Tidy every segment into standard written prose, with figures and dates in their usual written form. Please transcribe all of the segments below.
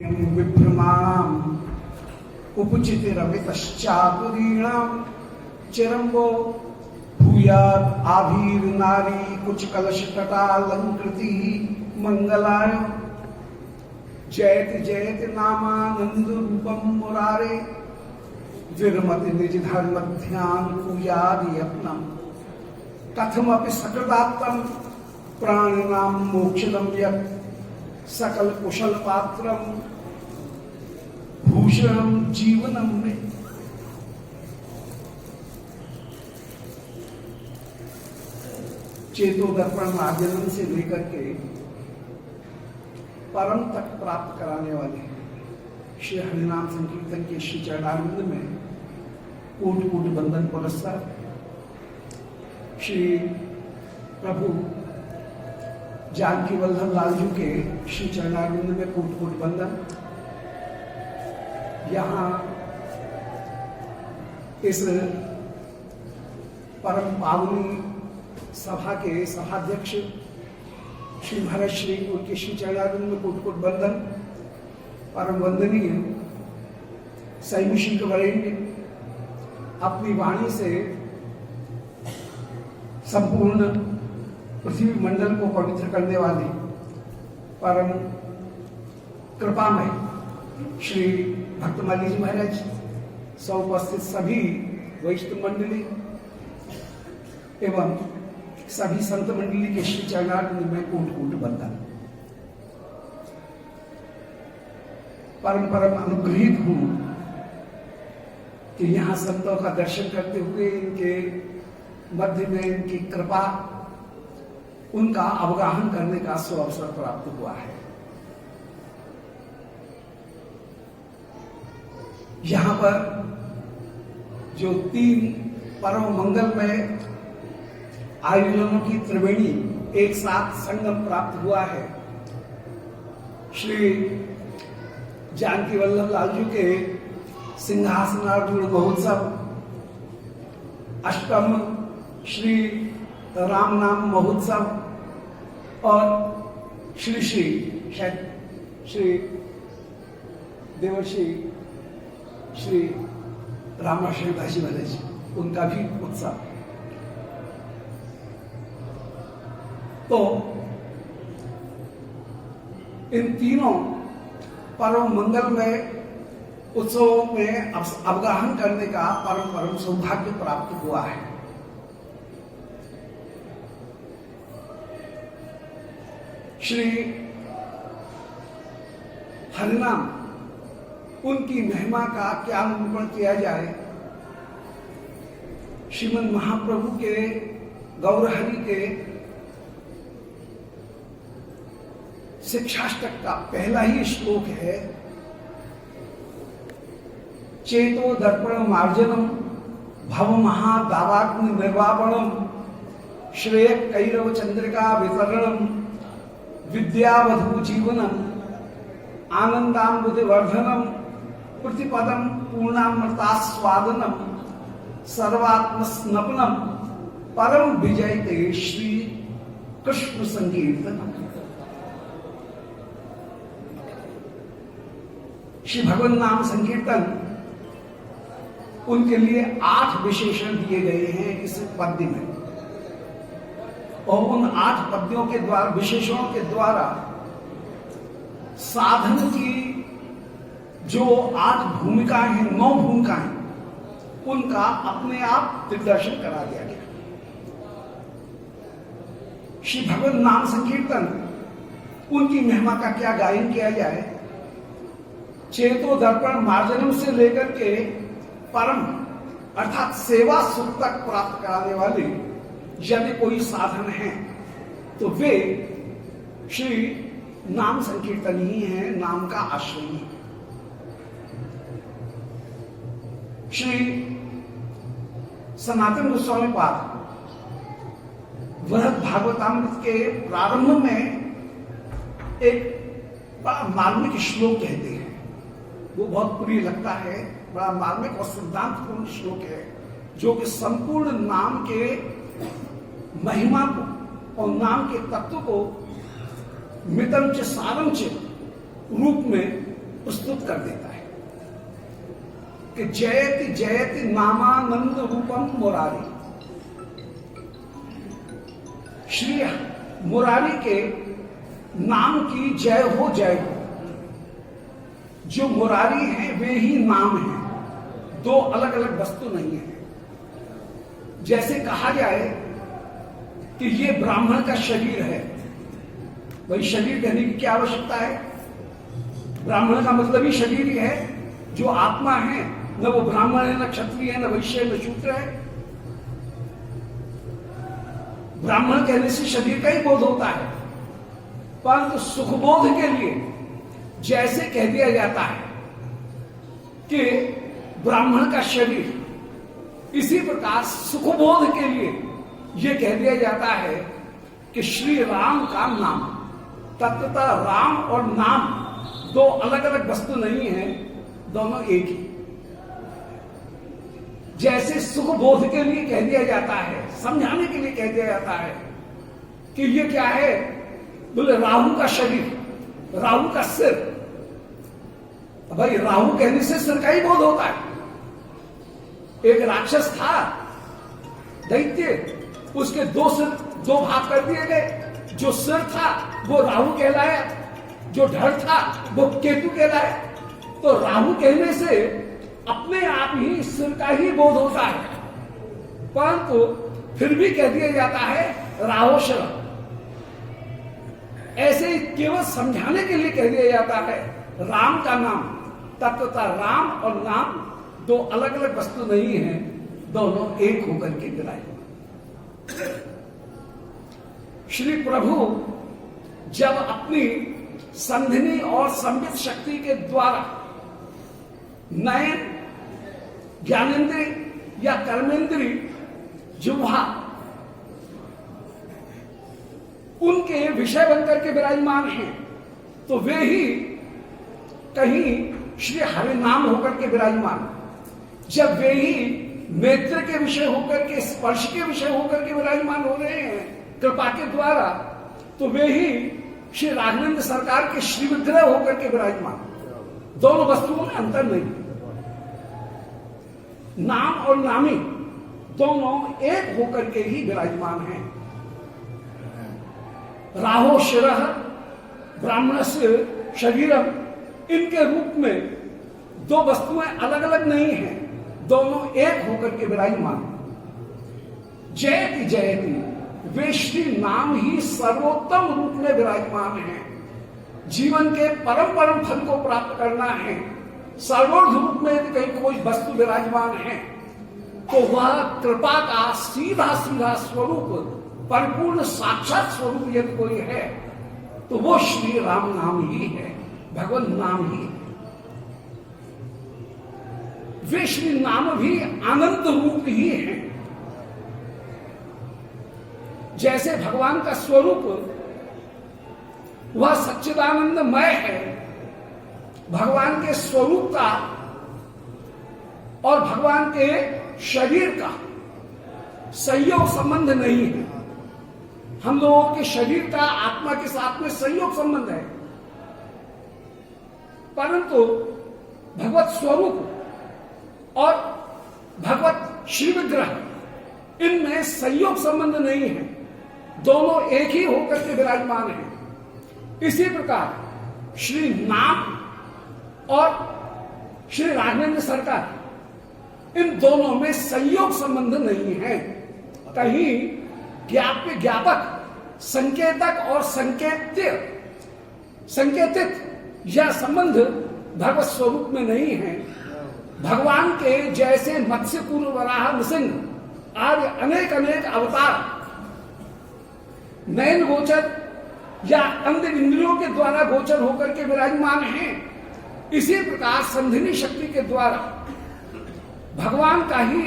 विभ्रमाणाम उपचितिरमितश्चातुरीणाम चिरंबो भूयाद आभीर नारी कुछ कलश तटालंकृति मंगलाय जयति जयति नामानंद रूपम मुरारे विरमति निज धर्म ध्यान पूयादि यत्नम कथमपि सकृदात्तम प्राणिनाम मोक्षदम यत् सकल कुशल पात्रम भूषणम जीवनम में। चेतो दर्पण मार्जनम से लेकर के परम तक प्राप्त कराने वाले श्री हरिनाम संकीर्तन के श्री चरणारविंद में कोटि कोटि बंदन पुरस्कार। श्री प्रभु जानकी वल्लभ लाल जी के श्री चरणारविंद में कोटि कोटि बंदन। यहाँ इस परम पावनी सभा के सभाध्यक्ष श्री भरत श्री उनके श्री चरणारविंद में कोटि कोटि बंदन। परम वंदनीय सैमिषिक वरेण्य अपनी वाणी से संपूर्ण पृथ्वी मंडल को पवित्र करने वाले परम कृपामय श्री भक्तमाली जी महाराज, सौपस्थित सभी वैष्णव मंडली एवं सभी संत मंडली के श्री चरणारविंद में कोटि कोटि बंदन। परम परम अनुग्रहित हूं कि यहाँ संतों का दर्शन करते हुए इनके मध्य में इनकी कृपा, उनका अवगाहन करने का सुअवसर प्राप्त हुआ है। यहां पर जो 3 परम मंगलमय आयोजनों की त्रिवेणी एक साथ संगम प्राप्त हुआ है। श्री जानकी वल्लभ लाल जी के सिंहासनार्जुन महोत्सव, अष्टम श्री राम नाम महोत्सव और श्री श्री देवर्षि श्री रामाश्री भाजी महाराज, उनका भी उत्सव। तो इन तीनों परम मंगलमय उत्सवों में अवगाहन करने का परम परम सौभाग्य प्राप्त हुआ है। श्री हरिनाम, उनकी महिमा का क्या निरूपण किया जाए। श्रीमद महाप्रभु के गौरहरि के शिक्षाष्टक का पहला ही श्लोक है, चेतो दर्पण मार्जनम भव महादावाग्नि निर्वापणम श्रेय कैरव चंद्रिका वितरणम विद्यावधु जीवनम आनंदाम्बुधिवर्धनम प्रतिपदम पूर्णामृतास्वादनम सर्वात्म स्नपनम परम विजयते श्री कृष्ण संकीर्तनम। श्री भगवान नाम संकीर्तन, उनके लिए 8 विशेषण दिए गए हैं इस पद्य में, और उन 8 पद्यों के द्वारा, विशेषणों के द्वारा साधन की जो 8 भूमिकाएं हैं, 9 भूमिकाएं, उनका अपने आप दिग्दर्शन करा दिया गया। श्री भगवान नाम संकीर्तन, उनकी महिमा का क्या गायन किया जाए। चेतो दर्पण मार्जनम से लेकर के परम अर्थात सेवा सुख तक प्राप्त कराने वाले यदि कोई साधन है तो वे श्री नाम संकीर्तन ही है, नाम का आश्रय ही। श्री सनातन गोस्वामी पाद वृहद भागवतामृत के प्रारंभ में एक बड़ा मार्मिक श्लोक कहते हैं, वो बहुत प्रिय लगता है। बड़ा मार्मिक और सिद्धांतपूर्ण श्लोक है, जो कि संपूर्ण नाम के महिमा को और नाम के तत्व को मितंच सारंच रूप में प्रस्तुत कर देता है कि जयति जयति नामानंद रूपम मुरारी। श्री मुरारी के नाम की जय हो जय हो। जो मुरारी हैं वे ही नाम हैं, दो अलग अलग वस्तु नहीं है। जैसे कहा जाए कि ये ब्राह्मण का शरीर है, वही शरीर कहने की क्या आवश्यकता है? ब्राह्मण का मतलब ही शरीर ही है। जो आत्मा है न वो ब्राह्मण है, न क्षत्रिय है, न वैश्य, न शूद्र है। ब्राह्मण कहने से शरीर का ही बोध होता है, परंतु सुखबोध के लिए जैसे कह दिया जाता है कि ब्राह्मण का शरीर, इसी प्रकार सुखबोध के लिए यह कह दिया जाता है कि श्री राम का नाम। तत्वतः राम और नाम दो अलग अलग वस्तु नहीं है, दोनों एक ही। जैसे सुखबोध के लिए कह दिया जाता है, समझाने के लिए कह दिया जाता है कि ये क्या है, बोले राहु का शरीर, राहु का सिर। भाई राहु कहने से सिर का ही बोध होता है। एक राक्षस था, दैत्य, उसके दो सिर, दो भाग कर दिए गए। जो सिर था वो राहु कहलाया, जो धड़ था वो केतु कहलाया। तो राहु कहने से अपने आप ही सिर का ही बोध होता है, परंतु फिर भी कह दिया जाता है राहोशर। ऐसे ही केवल समझाने के लिए कह दिया जाता है राम का नाम। तत्वतः राम और नाम दो अलग अलग वस्तु नहीं है, दोनों एक होकर के विराजमान। श्री प्रभु जब अपनी संधिनी और संबित शक्ति के द्वारा नयन, ज्ञानेन्द्रिय या कर्मेंद्रिय, जिह्वा, उनके विषय बनकर के विराजमान हैं, तो वे ही कहीं श्री हरि नाम होकर के विराजमान। जब वे ही नेत्र के विषय होकर के, स्पर्श के विषय होकर के विराजमान हो रहे हैं कृपा के द्वारा, तो वे ही श्री राघवेंद्र सरकार के श्री विग्रह होकर के विराजमान। दोनों वस्तुओं में अंतर नहीं। नाम और नामी दोनों एक होकर के ही विराजमान हैं। राहो शिरः ब्राह्मणस्य शरीरम, इनके रूप में दो वस्तुएं अलग अलग नहीं हैं, दोनों एक होकर के विराजमान। जयति जयति, वे श्री नाम ही सर्वोत्तम रूप में विराजमान हैं। जीवन के परम परम फल को प्राप्त करना है, सर्वोर्ध रूप में यदि कहीं कोई वस्तु विराजमान है तो वह कृपा का सीधा सीधा स्वरूप, परिपूर्ण साक्षात स्वरूप यदि कोई है तो वो श्री राम नाम ही है, भगवान नाम ही है। वे श्री नाम भी आनंद रूप ही है। जैसे भगवान का स्वरूप वह सच्चिदानंदमय है, भगवान के स्वरूप का और भगवान के शरीर का संयोग संबंध नहीं है। हम लोगों के शरीर का आत्मा के साथ में संयोग संबंध है, परंतु भगवत स्वरूप और भगवत श्री विग्रह इनमें संयोग संबंध नहीं है, दोनों एक ही होकर के विराजमान हैं। इसी प्रकार श्री नाम और श्री राघवेंद्र सरकार, इन दोनों में संयोग संबंध नहीं है। कहीं ज्ञाप्य ज्ञापक, संकेतक और संकेतित यह संबंध भगवत स्वरूप में नहीं है। भगवान के जैसे मत्स्य पूर्व वराह नृसिंह आदि अनेक अनेक अवतार नयन गोचर या अंदर इंद्रियों के द्वारा गोचर होकर के विराजमान हैं, इसी प्रकार संधिनी शक्ति के द्वारा भगवान का ही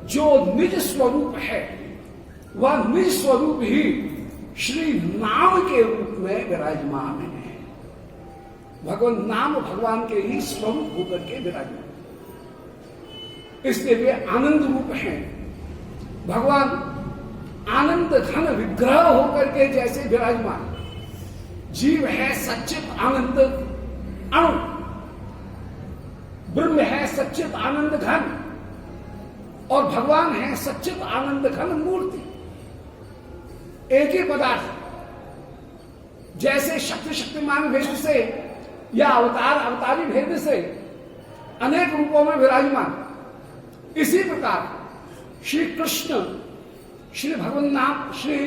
जो निज स्वरूप है वह निज स्वरूप ही श्री नाम के रूप में विराजमान है। भगवान नाम भगवान के ही स्वरूप होकर के विराजमान, इसके लिए आनंद रूप है। भगवान आनंद घन विग्रह होकर के जैसे विराजमान, जीव है सच्चित आनंद अणु, ब्रह्म है सच्चित आनंद घन और भगवान है सच्चित आनंद घन मूर्ति। एक ही पदार्थ, जैसे शक्ति शक्तिमान भेद से या अवतार अवतारी भेद से अनेक रूपों में विराजमान, इसी प्रकार श्री कृष्ण, श्री भगवान नाम, श्री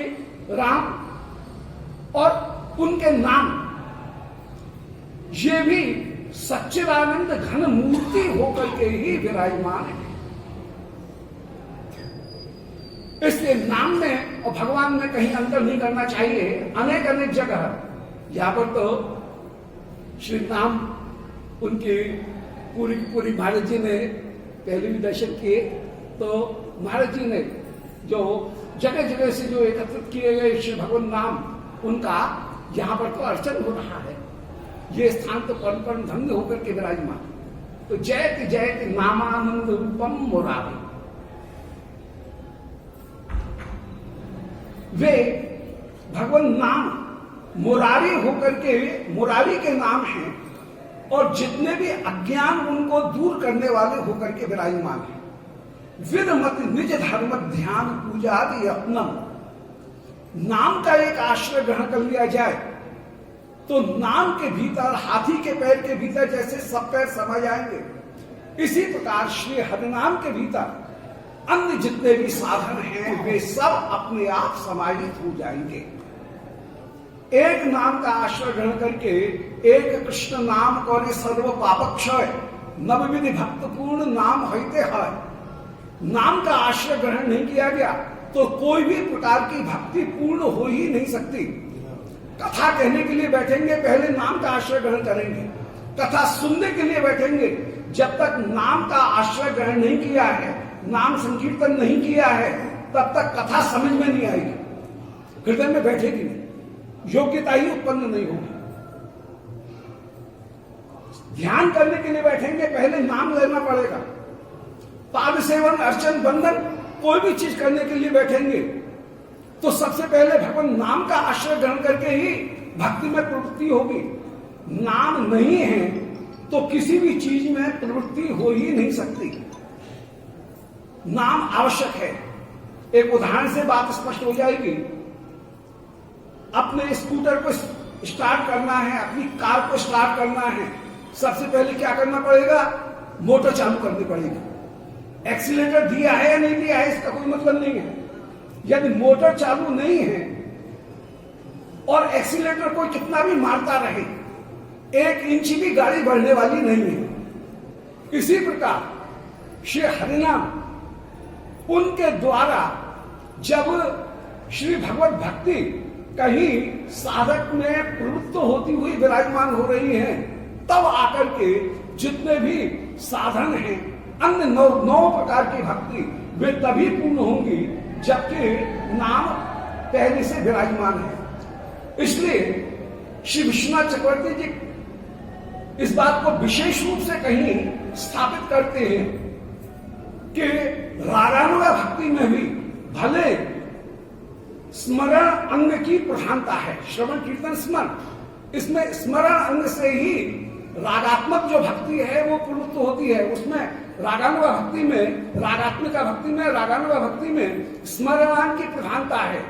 राम और उनके नाम, ये भी सच्चिदानंद घन मूर्ति होकर के ही विराजमान है। इसलिए नाम में और भगवान में कहीं अंतर नहीं करना चाहिए। अनेक अनेक जगह यहां पर तो श्री नाम उनकी पूरी की पूरी महाराज जी ने पहले भी दर्शन किए, तो महाराज जी ने जो जगह जगह से जो एकत्रित किए गए श्री भगवान नाम, उनका यहां पर तो अर्चन हो रहा है। ये स्थान तो परम परम धन्य होकर के विराजमान। तो जयति जयति नामानंद रूपम मुरारी, वे भगवान नाम मुरारी होकर के, मुरारी के नाम हैं और जितने भी अज्ञान उनको दूर करने वाले होकर के विराजमान हैं। विदमत निज धर्म ध्यान पूजा यत्नम, नाम का एक आश्रय ग्रहण कर लिया जाए तो नाम के भीतर, हाथी के पैर के भीतर जैसे सब पैर समा जाएंगे, इसी प्रकार श्री हरिनाम के भीतर अन्य जितने भी साधन हैं वे सब अपने आप समाहित हो जाएंगे। एक नाम का आश्रय ग्रहण करके, एक कृष्ण नाम करे सर्व पापक्षय, नवविधि भक्त पूर्ण नाम होते है। नाम का आश्रय ग्रहण नहीं किया गया तो कोई भी प्रकार की भक्ति पूर्ण हो ही नहीं सकती। कथा कहने के लिए बैठेंगे, पहले नाम का आश्रय ग्रहण करेंगे। कथा सुनने के लिए बैठेंगे, जब तक नाम का आश्रय ग्रहण नहीं किया है, नाम संकीर्तन नहीं किया है, तब तक कथा समझ में नहीं आएगी, हृदय में बैठेगी नहीं, योग्यता ही उत्पन्न नहीं होगी। ध्यान करने के लिए बैठेंगे, पहले नाम लेना पड़ेगा। पाद सेवन, अर्चन, बंधन, कोई भी चीज करने के लिए बैठेंगे तो सबसे पहले भगवान नाम का आश्रय ग्रहण करके ही भक्ति में प्रवृत्ति होगी। नाम नहीं है तो किसी भी चीज में प्रवृत्ति हो ही नहीं सकती। नाम आवश्यक है। एक उदाहरण से बात स्पष्ट हो जाएगी। अपने स्कूटर को स्टार्ट करना है, अपनी कार को स्टार्ट करना है, सबसे पहले क्या करना पड़ेगा? मोटर चालू करनी पड़ेगी। एक्सीलेटर दिया है या नहीं दिया है इसका कोई मतलब नहीं है। यदि मोटर चालू नहीं है और एक्सीलेटर को कितना भी मारता रहे, 1 इंच भी गाड़ी बढ़ने वाली नहीं है। इसी प्रकार श्री हरिनाम, उनके द्वारा जब श्री भगवत भक्ति कहीं साधक में प्रवृत्त होती हुई विराजमान हो रही है, तब आकर के जितने भी साधन हैं, अन्य 9 प्रकार की भक्ति, वे तभी पूर्ण होंगी जबकि नाम पहले से विराजमान है। इसलिए श्री विश्वनाथ चक्रवर्ती जी इस बात को विशेष रूप से कहीं स्थापित करते हैं कि रागानुगा भक्ति में भी भले स्मरण अंग की प्रधानता है, श्रवण कीर्तन स्मरण, इसमें स्मरण अंग से ही रागात्मक जो भक्ति है वो प्रवृत्त होती है। उसमें रागानुगा भक्ति में, रागात्मिका भक्ति में, रागानुगा भक्ति में स्मरणांग की प्रधानता है,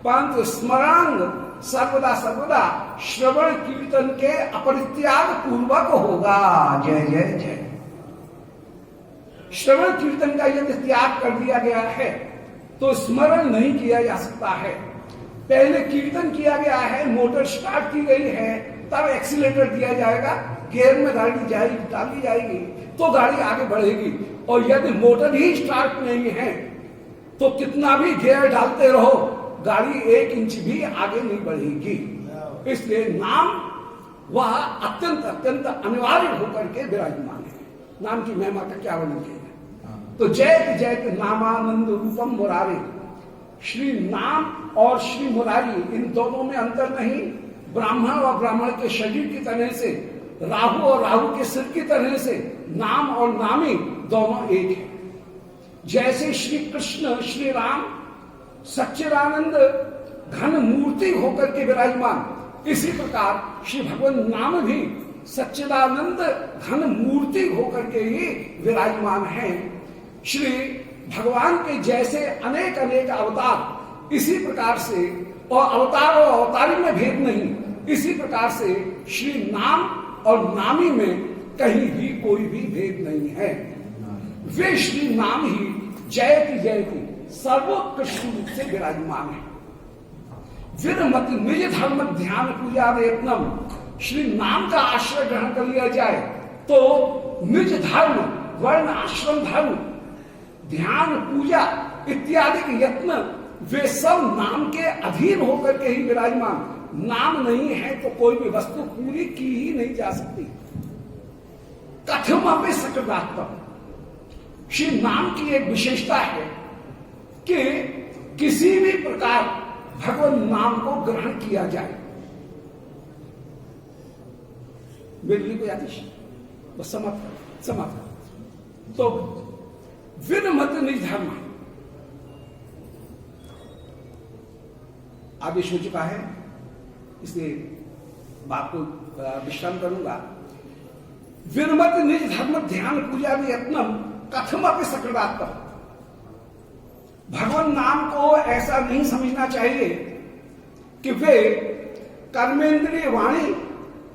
परंतु स्मरांग सर्वदा सर्वदा श्रवण कीर्तन के अपरित्याग पूर्वक होगा। जय जय जय। श्रवण कीर्तन का यदि त्याग कर दिया गया है तो स्मरण नहीं किया जा सकता है। पहले कीर्तन किया गया है, मोटर स्टार्ट की गई है, तब एक्सीलेटर दिया जाएगा, गियर में गाड़ी जाएगी, डाली जाएगी तो गाड़ी आगे बढ़ेगी। और यदि मोटर ही स्टार्ट नहीं है तो कितना भी गियर डालते रहो, गाड़ी 1 इंच भी आगे नहीं बढ़ेगी। इसलिए नाम वह अत्यंत अत्यंत अनिवार्य होकर के विराजमान है। नाम की महिमा का क्या वर्णन किया। तो जयति जयति नामानंद रूपम मुरारी, श्री नाम और श्री मुरारी, इन दोनों में अंतर नहीं। ब्राह्मण और ब्राह्मण के शरीर की तरह से, राहु और राहु के सिर की तरह से नाम और नामी दोनों एक है। जैसे श्री कृष्ण श्री राम सच्चिदानंद घन मूर्ति होकर के विराजमान, इसी प्रकार श्री भगवान नाम भी सच्चिदानंद घन मूर्ति होकर के ही विराजमान हैं। श्री भगवान के जैसे अनेक अनेक अवतार, इसी प्रकार से, और अवतार और अवतारी में भेद नहीं, इसी प्रकार से श्री नाम और नामी में कहीं भी कोई भी भेद नहीं है। वे श्री नाम ही जयति जयति सर्वोत्कृष्ट रूप से विराजमान है। विरमति निज धर्म ध्यान पूजा यत्नम, श्री नाम का आश्रय ग्रहण कर लिया जाए तो निज धर्म, वर्ण आश्रम धर्म, ध्यान पूजा इत्यादि के यत्न वे सब नाम के अधीन होकर के ही विराजमान। नाम नहीं है तो कोई भी वस्तु पूरी की ही नहीं जा सकती। कथम अपे सकदात्म, श्री नाम की एक विशेषता है कि किसी भी प्रकार भगवान नाम को ग्रहण किया जाए। मेरे को आदेश बस समाप्त। तो विनमत निज धर्म आदेश हो चुका है, इसलिए बात को विश्राम करूंगा। विनमत निज धर्म ध्यान पूजा में यत्नम कथम अपि सकदात्म, भगवान नाम को ऐसा नहीं समझना चाहिए कि वे कर्मेंद्रिय वाणी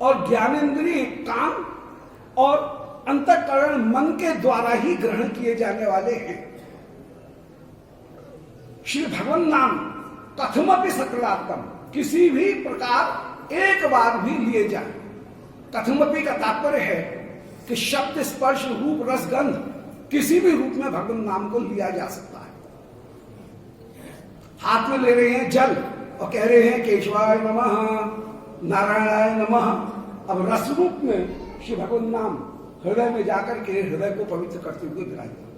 और ज्ञानेन्द्रिय कान और अंतःकरण मन के द्वारा ही ग्रहण किए जाने वाले हैं। श्री भगवान नाम कथमपि सकलात्म, किसी भी प्रकार एक बार भी लिए जाए। कथमपि का तात्पर्य है कि शब्द स्पर्श रूप रस गंध किसी भी रूप में भगवान नाम को लिया जा सकता है। हाथ में ले रहे हैं जल और कह रहे हैं केशवाय नमः, नारायणाय नमः। अब रस रूप में श्री भगवान नाम हृदय में जाकर के हृदय को पवित्र करते हुए विराजमान।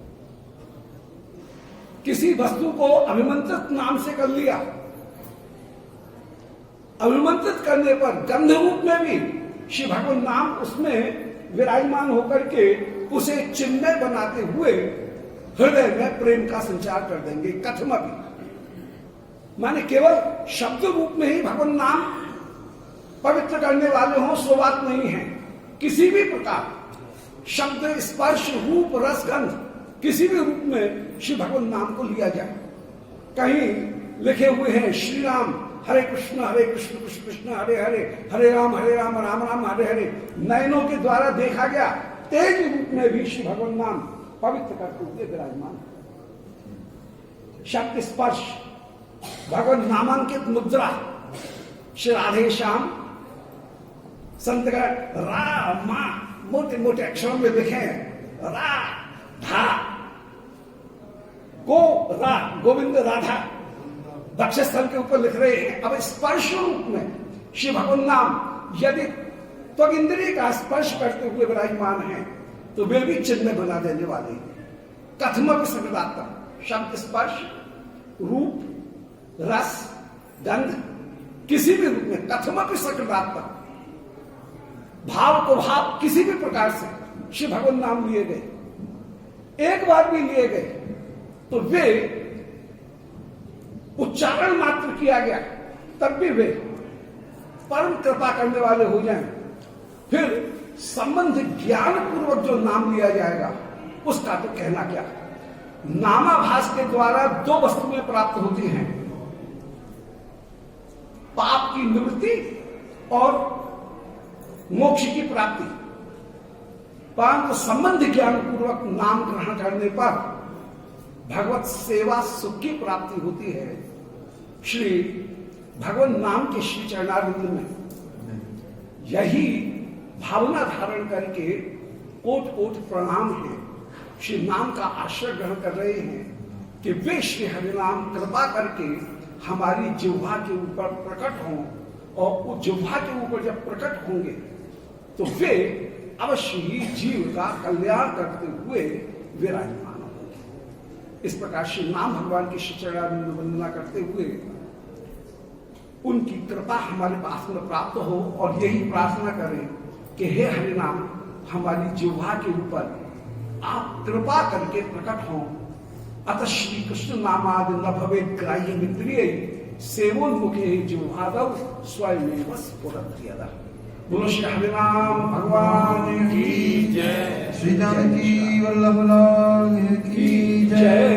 किसी वस्तु को अभिमंत्रित नाम से कर लिया, अभिमंत्रित करने पर गंध रूप में भी श्री भगवान नाम उसमें विराजमान होकर के उसे चिन्मय बनाते हुए हृदय में प्रेम का संचार कर देंगे। कथमपि माने केवल शब्द रूप में ही भगवान नाम पवित्र करने वाले हों सो बात नहीं है। किसी भी प्रकार शब्द स्पर्श रूप रस गंध किसी भी रूप में श्री भगवान नाम को लिया जाए। कहीं लिखे हुए हैं श्री राम हरे कृष्ण कृष्ण कृष्ण हरे हरे, हरे राम राम राम हरे हरे। नयनों के द्वारा देखा गया तेज रूप में भी श्री भगवान नाम पवित्र करते हुए विराजमान। शब्द स्पर्श भगवान नामांकित मुद्रा श्री राधे श्याम संत रा मा मोटे मोटे अक्षरों में लिखे रा धा गो रा गोविंद राधा वक्षस्थल के ऊपर लिख रहे हैं। अब स्पर्श रूप में श्री भगवान नाम यदि त्वग इंद्रिय का स्पर्श करते हुए विराजमान है तो वे भी चिन्ह बना देने वाले हैं। कथमपि सकदात्म, शब्द स्पर्श रूप रस गंध किसी भी रूप में कथमपि सकदात्म, भाव को भाव किसी भी प्रकार से श्री भगवान नाम लिए गए, एक बार भी लिए गए तो वे उच्चारण मात्र किया गया तब भी वे परम कृपा करने वाले हो जाएं। फिर संबंध ज्ञान पूर्वक जो नाम लिया जाएगा उसका तो कहना क्या। नामाभास के द्वारा दो वस्तुएं प्राप्त होती हैं, पाप की निवृत्ति और मोक्ष की प्राप्ति। परंतु संबंध ज्ञान पूर्वक नाम ग्रहण करने पर भगवत सेवा सुख की प्राप्ति होती है। श्री भगवान नाम के श्री चरणारविंद में यही भावना धारण करके कोट कोट प्रणाम है। श्री नाम का आश्रय ग्रहण कर रहे हैं कि वे श्री हरिनाम कृपा करके हमारी जिह्वा के ऊपर प्रकट हों, और उस जिह्वा के ऊपर जब प्रकट होंगे तो वे अवश्य ही जीव का कल्याण करते हुए विराजमान होंगे। इस प्रकार श्री नाम भगवान की श्री चरणारविंद वंदना करते हुए उनकी कृपा हमारे पास में प्राप्त हो, और यही प्रार्थना करें कि हे हरिनाम हमारी जिह्वा के ऊपर आप कृपा करके प्रकट हों। अतः श्री कृष्ण नामादि न भवे ग्राह्य मित्रिय सेवोन्मुखे जिह्वादौ स्वयमेव स्फुरति यदा। बोलो श्री हरिनाम भगवान की जय। श्री जानकी वल्लभ लाल की जय।